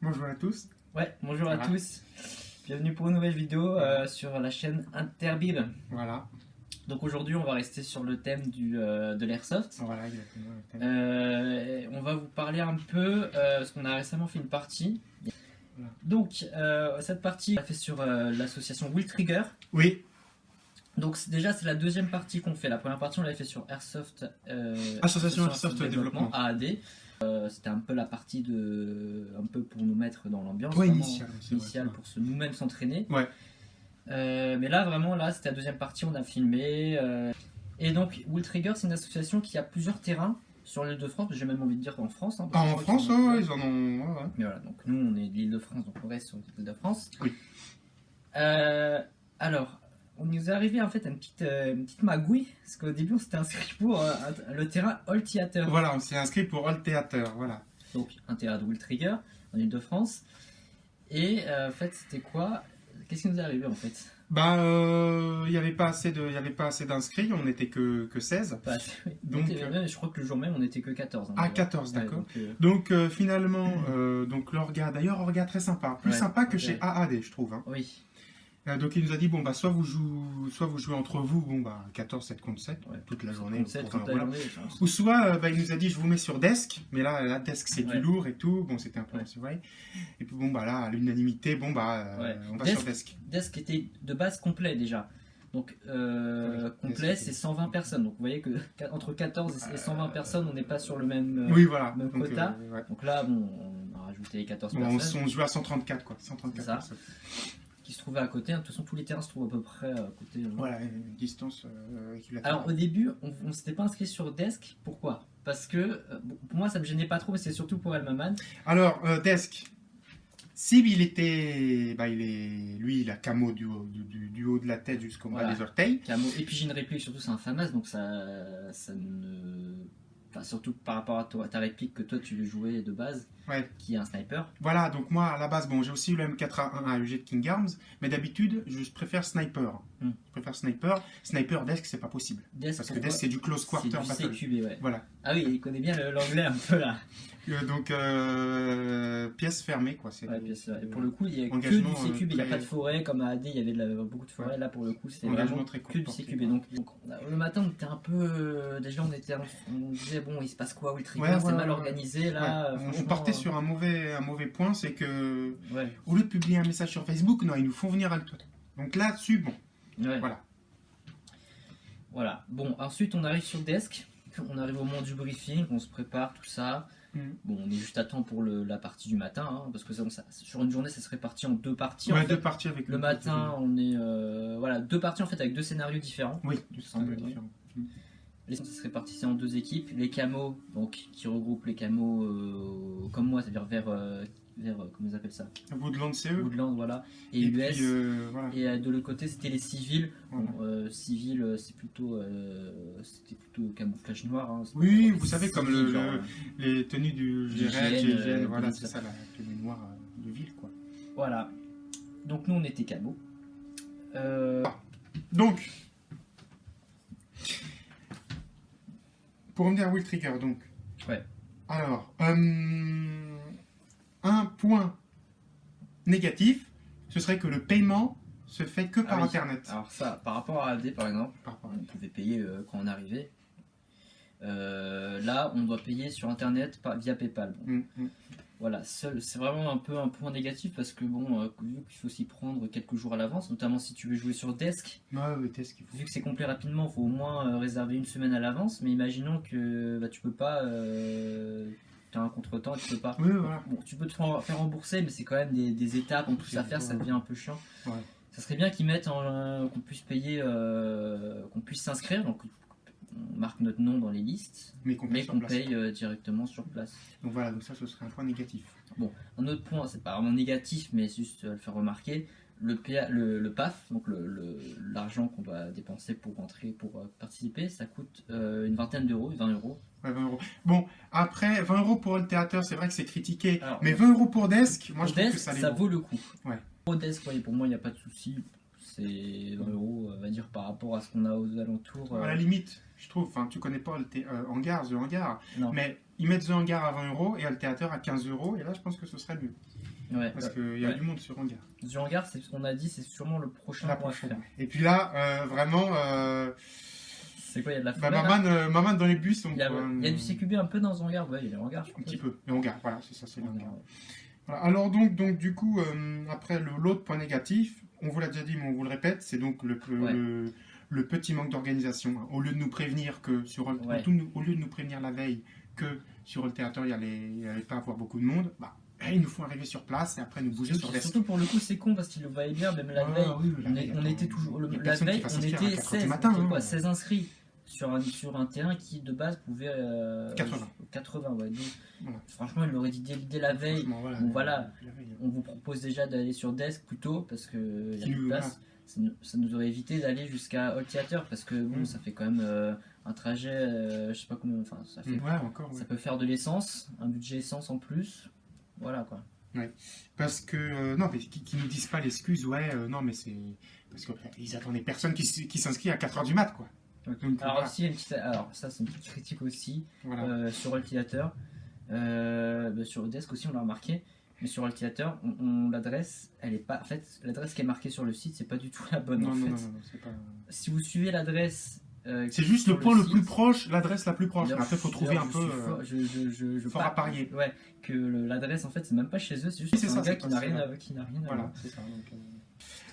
Bonjour à tous. Ouais, bonjour à tous. Bienvenue pour une nouvelle vidéo sur la chaîne Interbib. Voilà. Donc aujourd'hui, on va rester sur le thème de l'airsoft. Voilà, exactement. On va vous parler un peu, parce qu'on a récemment fait une partie. Voilà. Donc, cette partie, on l'a fait sur l'association Will Trigger. Oui. Donc déjà, c'est la deuxième partie qu'on fait. La première partie, on l'avait fait sur Airsoft. Association Airsoft Développement. AAD. C'était un peu la partie un peu pour nous mettre dans l'ambiance, Ouais, initiale pour nous-mêmes s'entraîner. Ouais. Mais là vraiment c'est la deuxième partie, on a filmé. Et donc Will Trigger, c'est une association qui a plusieurs terrains sur l'île de France, j'ai même envie de dire en France. Hein, en France, ils en ont. Ouais. Mais voilà, donc nous on est de l'île de France, donc on reste sur l'île de France. Oui. Alors, on nous est arrivé en fait une petite magouille, parce qu'au début on s'était inscrit pour le terrain All Theater. Voilà, on s'est inscrit pour All Theater, voilà. Donc un terrain de Will Trigger en Ile-de-France. Et en fait c'était quoi? Qu'est-ce qui nous est arrivé en fait? Bah, il n'y avait pas assez d'inscrits, on n'était que 16. Pas assez, oui. Donc, je crois que le jour même on n'était que 14. Hein, ah, 14, ouais, d'accord. Donc finalement, donc l'orga, d'ailleurs orga très sympa, plus sympa que chez AAD je trouve. Hein. Oui. Donc il nous a dit bon bah soit vous jouez entre vous, bon bah 14 7 contre 7 toute la journée, ou soit il nous a dit je vous mets sur desk, mais là la desk c'est du lourd et tout, bon c'était un peu c'est vrai. Et puis bon bah là à l'unanimité bon bah on va sur desk. Desk était de base complet déjà. Donc complet c'est 120 personnes. Donc vous voyez que entre 14 et 120 personnes on n'est pas sur le même même quota. Donc là bon on a rajouté 14 personnes. On jouait à 134 quoi, 134 personnes. Qui se trouvait à côté. De toute façon, tous les terrains se trouvent à peu près à côté. Voilà, une distance équilatérale. Alors, au début, on ne s'était pas inscrit sur Desk. Pourquoi? Parce que, pour moi, ça me gênait pas trop, mais c'est surtout pour Elmaman. Alors, Desk, Sib, lui, il a camo du haut de la tête jusqu'au bas des orteils. Camo. Et puis, j'ai une réplique, surtout, c'est un FAMAS, donc ça ne... Enfin, surtout par rapport à ta réplique que toi, tu jouais de base. Ouais. Qui est un sniper. Voilà, donc moi à la base, bon, j'ai aussi eu le M4A1 à UG de King Arms, mais d'habitude, je préfère sniper. Je préfère sniper. Sniper, desk, c'est pas possible. Parce que desk, c'est du close quarter battle. C'est du CQB, ouais. Voilà. Ah oui, il connaît bien l'anglais un peu là. Donc, pièce fermée, quoi. Ouais, et pour le coup, il n'y a que du CQB, il n'y a pas de forêt, comme à AD, il y avait beaucoup de forêt. Ouais. Là, pour le coup, c'était vraiment que du CQB. Donc, le matin, on était un peu. Déjà, on disait, bon, il se passe quoi? Will Trigger, c'est mal organisé là. On partait sur un mauvais point, c'est que au lieu de publier un message sur Facebook, non, ils nous font venir à toi. Donc là-dessus, bon, voilà. Bon, ensuite on arrive sur Desk, on arrive au moment du briefing, on se prépare, tout ça. Bon, on est juste à temps pour la partie du matin, hein, parce que sur une journée, ça serait réparti en deux parties. Ouais, deux parties avec le matin, on est deux parties en fait avec deux scénarios différents. Oui, deux scénarios différents. Ça serait réparti en deux équipes. Les camos, donc qui regroupent les camos comme moi, c'est-à-dire vers comment ils appellent ça? Woodland CE. Woodland, voilà. Et US. Et de l'autre côté, c'était les civils. Bon, civils, c'était plutôt camouflage noir. Hein. Oui, vous savez, comme les tenues du GRL, voilà, c'est ça, la tenue noire de ville, quoi. Voilà. Donc nous, on était camos. Donc, pour revenir à Will Trigger, donc. Ouais. Alors, un point négatif, ce serait que le paiement se fait que par Internet. Alors ça, par rapport à AD par exemple, on pouvait payer quand on arrivait. Là, on doit payer sur Internet via PayPal. Bon. Voilà, c'est vraiment un peu un point négatif parce que bon, vu qu'il faut s'y prendre quelques jours à l'avance, notamment si tu veux jouer sur Desk. Desk, vu que c'est complet rapidement, il faut au moins réserver une semaine à l'avance. Mais imaginons que tu peux pas, tu as un contretemps, tu peux pas. Oui, voilà. Bon, tu peux te faire rembourser, mais c'est quand même des étapes en plus à faire, ça devient un peu chiant. Ouais. Ça serait bien qu'ils mettent qu'on puisse payer, qu'on puisse s'inscrire. Donc on marque notre nom dans les listes, mais qu'on paye directement sur place. Donc voilà, donc ça ce serait un point négatif. Bon, un autre point, c'est pas vraiment négatif, mais juste à le faire remarquer, le PAF, donc l'argent qu'on doit dépenser pour rentrer, pour participer, ça coûte une vingtaine d'euros, 20 euros. Ouais, 20 euros. Bon, après, 20 euros pour le théâtre, c'est vrai que c'est critiqué, mais 20 euros pour Desk, moi je trouve que ça vaut le coup. Ouais. Pour Desk, pour moi, il n'y a pas de souci. C'est 20 euros, on va dire, par rapport à ce qu'on a aux alentours. À la limite, je trouve, tu connais pas le hangar, The Hangar, mais ils mettent The Hangar à 20 euros et le théâtre à 15 euros, et là je pense que ce serait mieux. Ouais, parce qu'il y a du monde sur Hangar. The Hangar, c'est ce qu'on a dit, c'est sûrement le prochain qu'on va faire. Et puis là, vraiment. C'est quoi, il y a de la foule Maman dans les bus. Donc, il y a du CQB un peu dans The Hangar, ouais, il y a le Hangar. Un petit peu, le Hangar, voilà, c'est ça, c'est le Hangar. Voilà. Alors donc du coup, après l'autre point négatif, on vous l'a déjà dit, mais on vous le répète, c'est donc le petit manque d'organisation. Au lieu de nous prévenir que au lieu de nous prévenir la veille que sur le théâtre il n'y allait pas avoir beaucoup de monde, ils nous font arriver sur place et après nous bouger sur Desk. Surtout pour le coup, c'est con parce qu'ils le voyaient bien, même la veille. On était toujours. La veille, on était 16, matin, 16 inscrits sur un terrain qui de base pouvait. 80, ouais. Donc, voilà. Franchement, il l'aurait dit dès la veille. Voilà, on vous propose déjà d'aller sur Desk plutôt parce qu'il y a plus de place. Ça nous aurait évité d'aller jusqu'à Old Theater parce que bon, ça fait quand même un trajet, je sais pas combien. Enfin, ça fait. Ça peut faire de l'essence, un budget essence en plus. Voilà quoi. Ouais. Parce que non, mais qui nous disent pas l'excuse, non, mais c'est parce qu'ils attendaient personne qui s'inscrit à 4h du mat quoi. Donc, alors ça c'est une petite critique aussi sur Old Theater. Sur Desk aussi on l'a remarqué, mais sur Old Theater l'adresse elle est pas, en fait l'adresse qui est marquée sur le site c'est pas du tout la bonne. Non, c'est pas... Si vous suivez l'adresse c'est juste le point le plus proche, l'adresse la plus proche. Après, il faut trouver un peu. Je fort à parier. Ouais, que l'adresse, en fait, c'est même pas chez eux, c'est juste un gars qui n'a rien à voilà, c'est ça.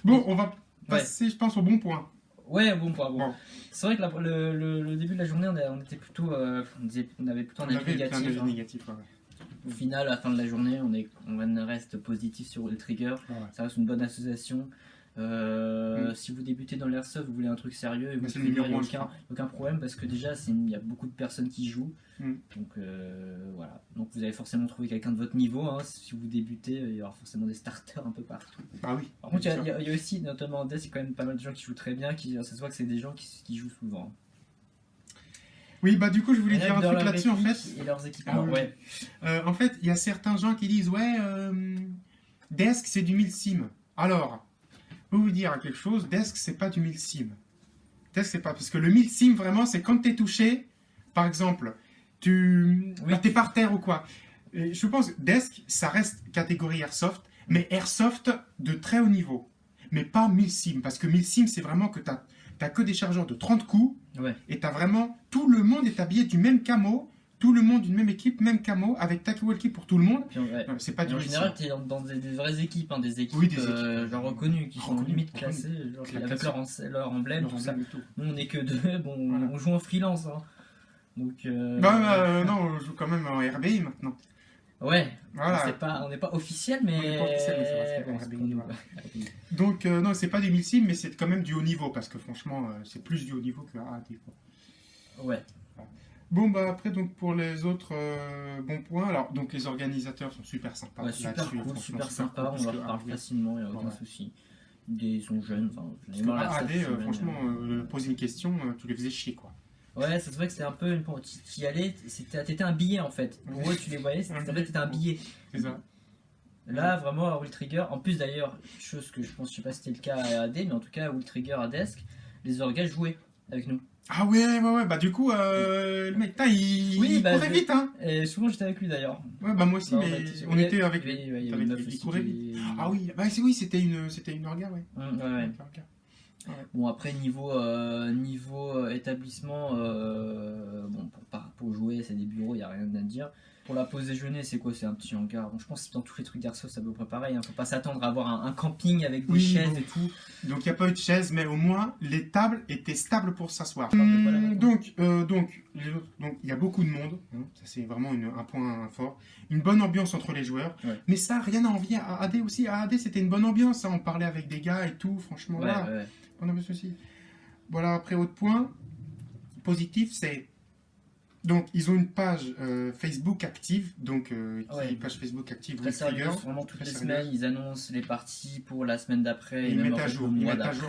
Bon, on va passer, je pense, au bon point. Ouais, bon point. Bon. C'est vrai que le début de la journée, on était plutôt. On avait plutôt un avis négatif. Au final, à la fin de la journée, on reste positif sur Old Trigger. Ça reste une bonne association. Si vous débutez dans l'airsoft, vous voulez un truc sérieux, il n'y a aucun problème parce que déjà il y a beaucoup de personnes qui jouent. Donc voilà. Donc vous allez forcément trouver quelqu'un de votre niveau. Si vous débutez, il y aura forcément des starters un peu partout. Ah oui. Par contre, il y a aussi, notamment en Desk, il y a quand même pas mal de gens qui jouent très bien. Ça se voit que c'est des gens qui jouent souvent. Oui, du coup, je voulais dire un truc là-dessus en fait. Et leurs équipements, en fait, il y a certains gens qui disent Desk c'est du milsim. Alors. Je peux vous dire quelque chose, Desk c'est pas du milsim. Desk c'est pas, parce que le milsim vraiment c'est quand t'es touché, par exemple, t'es par terre ou quoi. Et je pense que Desk ça reste catégorie airsoft, mais airsoft de très haut niveau, mais pas milsim, parce que milsim c'est vraiment que t'as que des chargeurs de 30 coups, et t'as vraiment, tout le monde est habillé du même camo, tout le monde d'une même équipe, même camo, avec talkie-walkie pour tout le monde. C'est pas du en général, tu es dans des vraies équipes, des équipes, genre reconnues, qui sont limite classées, avec leur emblème, tout ça. Nous, on n'est que deux, on joue en freelance. Donc, non, on joue quand même en RBI maintenant. Ouais, on n'est pas officiel, mais. Donc, non, c'est pas du milsim, mais c'est quand même du haut niveau, parce que franchement, c'est plus du haut niveau que AAD. Ouais. Bon, après, donc, pour les autres bons points, alors, donc, les organisateurs sont super sympas. Super cool, super sympa, on leur parle facilement, il n'y a aucun souci. Ils sont jeunes, franchement, poser une question, tu les faisais chier, quoi. Ouais, c'est vrai que c'était un peu tu y allais, t'étais un billet en fait. Pour eux, tu les voyais, t'étais un billet. C'est ça. Là, vraiment, à Old Trigger, en plus d'ailleurs, chose que je pense, je sais pas si c'était le cas à AD, mais en tout cas, à Old Trigger à Desk, les orgas jouaient avec nous. Ah ouais, du coup, le mec, il courait vite, Et souvent, j'étais avec lui d'ailleurs. Ouais, moi aussi, mais on était avec lui. Il courait vite. Ah oui, c'était une orga, ouais. Bon, après, niveau établissement, pour jouer, c'est des bureaux, il n'y a rien à dire. Pour la pause déjeuner, c'est quoi? C'est un petit hangar. Bon, je pense que dans tous les trucs d'airsoft, c'est à peu près pareil. Faut pas s'attendre à avoir un camping avec des chaises et tout. Donc, il n'y a pas eu de chaises, mais au moins, les tables étaient stables pour s'asseoir. Donc, il y a beaucoup de monde. Ça, c'est vraiment un point fort. Une bonne ambiance entre les joueurs. Ouais. Mais ça, rien à envier à AD aussi. À AD, c'était une bonne ambiance. On parlait avec des gars et tout. Franchement, bonne ambiance aussi. Voilà, après, autre point positif, c'est Donc, ils ont une page Facebook active, donc une page Facebook active. Très sérieuse, vraiment toutes les semaines, ils annoncent les parties pour la semaine d'après. Ils mettent à jour,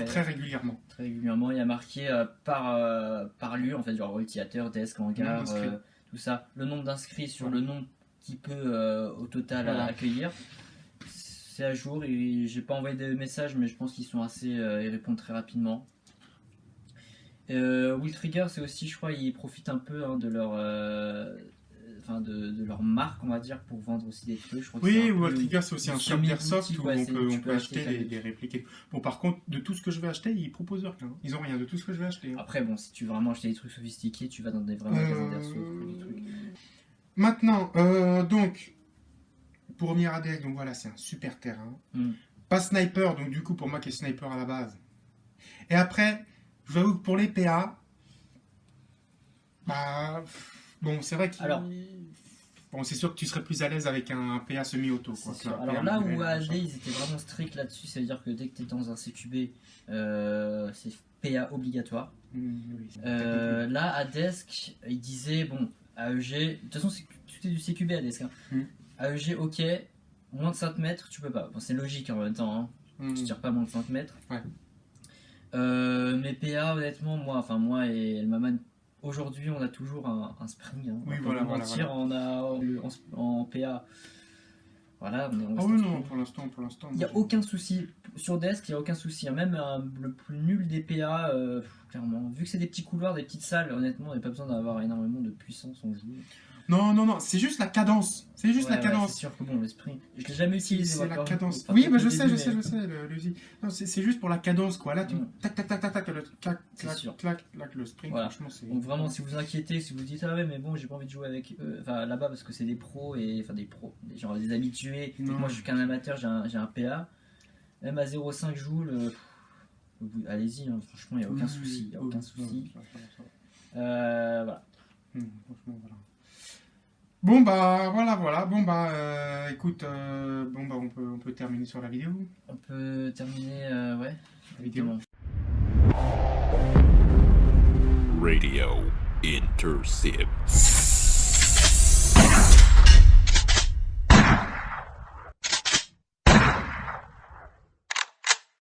très régulièrement. Très régulièrement, il y a marqué par lieu, en fait, genre utilisateur, desk, hangar, tout ça. Le nombre d'inscrits sur le nombre qui peut au total accueillir. C'est à jour, et j'ai pas envoyé de messages, mais je pense qu'ils sont assez... ils répondent très rapidement. Will Trigger, c'est aussi, je crois, ils profitent un peu de leur de leur marque, on va dire, pour vendre aussi des trucs. Je crois Will Trigger, c'est aussi un shop d'Airsoft où on peut acheter des répliqués. Bon, par contre, de tout ce que je vais acheter, ils proposent rien. Ils ont rien de tout ce que je vais acheter. Après, bon, si tu veux vraiment acheter des trucs sophistiqués, tu vas dans des vrais magasins d'Airsoft ou des trucs. Maintenant, donc, pour revenir à DESC, donc voilà, c'est un super terrain. Pas sniper, donc du coup, pour moi qui est sniper à la base. Et après, je vous avoue que pour les PA, bah, bon, c'est vrai que bon, c'est sûr que tu serais plus à l'aise avec un PA semi-auto. Alors là où AD, ils étaient vraiment stricts là-dessus, ça veut dire que dès que tu es dans un CQB, c'est PA obligatoire. Là, à DESC, ils disaient, bon, AEG, de toute façon, tout est du CQB à DESC. AEG, ok, moins de 5 mètres, tu peux pas. Bon, c'est logique en même temps, tu tires pas moins de 5 mètres. Mais PA, honnêtement, moi et El Maman, aujourd'hui, on a toujours un spring. En PA. Voilà, non, pour l'instant. Il n'y a aucun souci. Sur Desk, il n'y a aucun souci. Même le plus nul des PA, clairement. Vu que c'est des petits couloirs, des petites salles, honnêtement, on n'a pas besoin d'avoir énormément de puissance en jeu. Non, c'est juste la cadence. C'est sûr que bon, le sprint, je l'ai jamais utilisé. C'est la cadence. Oui, bah je sais. Non, c'est juste pour la cadence, quoi. Là, tu tac, le sprint, franchement, c'est... Donc vraiment, si vous inquiétez, si vous dites, ah ouais, mais bon, j'ai pas envie de jouer avec eux, là-bas, parce que c'est des pros, genre des habitués. Moi, je suis qu'un amateur, j'ai un PA. Même à 0,5 joules, allez-y, franchement, il n'y a aucun souci. Voilà. Franchement, voilà. Bon bah voilà. Bon bah écoute, on peut terminer sur la vidéo. On peut terminer, ouais. Vidéo. Radio Intercept.